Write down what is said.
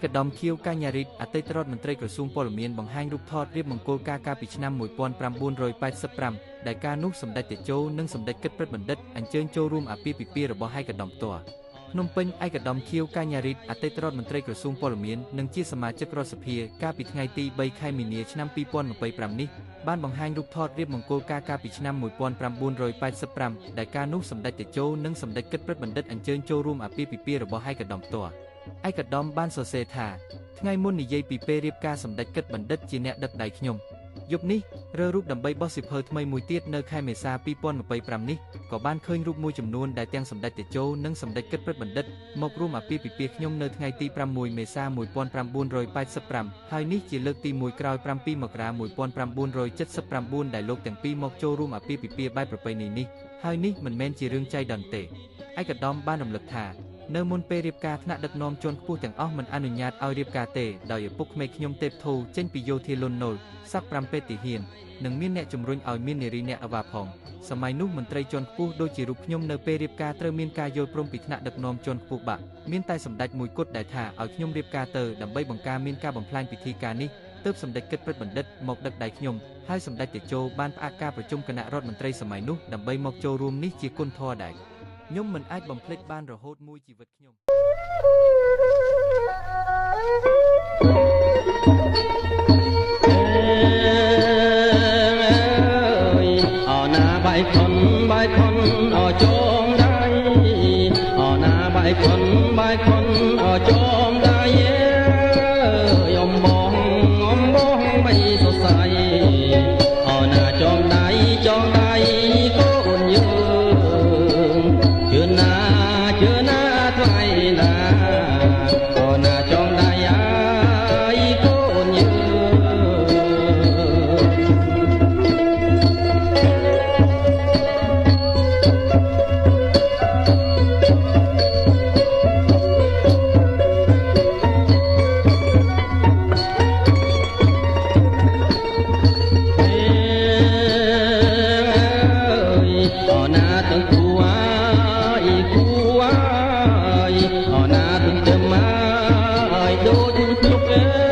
កឧត្តមខៀវកញ្ញារិទ្ធអតីតរដ្ឋមន្ត្រីក្រសួងព័ត៌មានបង្ហាញរូបថតរៀបមង្គលការកាលពីឆ្នាំ1985ដែលការនោះសម្ដេចតេជោនិងសម្ដេចគិតព្រឹទ្ធបណ្ឌិតអញ្ជើញចូលរួមអាពាហ៍ពិពាហ៍របស់ឯកឧត្តមផ្ទាល់ភ្នំពេញឯកឧត្តមខៀវកញ្ញារិទ្ធអតីតរដ្ឋមន្ត្រីក្រសួងព័ត៌មាននិងជាសមាជិករដ្ឋសភាកាលពីថ្ងៃទី3ខែមីនាឆ្នាំ2025នេះបានបង្ហាញរូបថតរៀបមង្គលការកាលពីឆ្នាំ1985ដែលការនោះសម្ដេចតេជោនិងសម្ដេចគិតព្រឹទ្ធបណ្ឌិតអញ្ជើញចូលរួមអាពាហ៍ពិពាហ៍របស់ឯកឧត្តមផ្ទាល់ឯកឧត្តមបានសរសេរថាថ្ងៃមុននិយាយពីពេលរៀបការសម្ដេចគិតបណ្ឌិតជាអ្នកដឹកដៃខ្ញុំយប់នេះរើរូបដើម្បីបោះសៀវភៅថ្មីមួយទៀតនៅខែមេសា2025នេះក៏បានឃើញរូបមួយចំនួនដែលទាំងសម្ដេចតេជោនិងសម្ដេចគិតព្រឹទ្ធបណ្ឌិតមករួមអាពាហ៍ពិពាហ៍ខ្ញុំនៅថ្ងៃទី6មេសា1985ហើយនេះជាលើកទី1ក្រោយ7មករា1979ដែលលោកទាំងពីរមកចូលរួមអាពាហ៍ពិពាហ៍បែបប្រពៃណីនេះហើយនេះមិនមែនជារឿងចៃដន្យទេឯកឧត្តមបានរំលឹកថានៅមុនពេលរៀបការថ្នាក់ដឹកនាំជាន់ខ្ពស់ទាំងអស់មិនអនុញ្ញាតឲ្យរៀបការទេដោយឪពុកក្មេកខ្ញុំទេពធូចេញពីយោធាលន់នល់ស័ក្តិ5ពេទ្យទាហាននិងមានអ្នកជំរុញឲ្យមាននារីអ្នកអវ៉ាផងសម័យនោះមន្ត្រីជាន់ខ្ពស់ដូចជារូបខ្ញុំនៅពេលរៀបការត្រូវមានការយល់ព្រមពីថ្នាក់ដឹកនាំជាន់ខ្ពស់បាក់មានតែសម្ដេចមួយគត់ដែលថាឲ្យខ្ញុំរៀបការទៅដើម្បីបង្ការមានការបំផ្លាញពិធីការនេះទើបសម្ដេចគិតព្រឹទ្ធបណ្ឌិតមកដឹកដៃខ្ញុំហើយសម្ដេចតេជោបានផ្អាកការប្រជុំគណៈរដ្ឋមន្ត្រីសម័យនោះដើម្បីមកចូលរួមនេះជាគុណធម៌ដែរខ្ញុំមិនអាចបំភ្លេចបានរហូតមួយជីវិតខ្ញុំអណាបាយខុនអចងដៃអណាបាយខុនអចងដៃអំបងបីសរសៃអណាចងដៃកូនយើងជឿណាថ្លៃណាអណាចងដៃកូនយើងដូចភ្លុក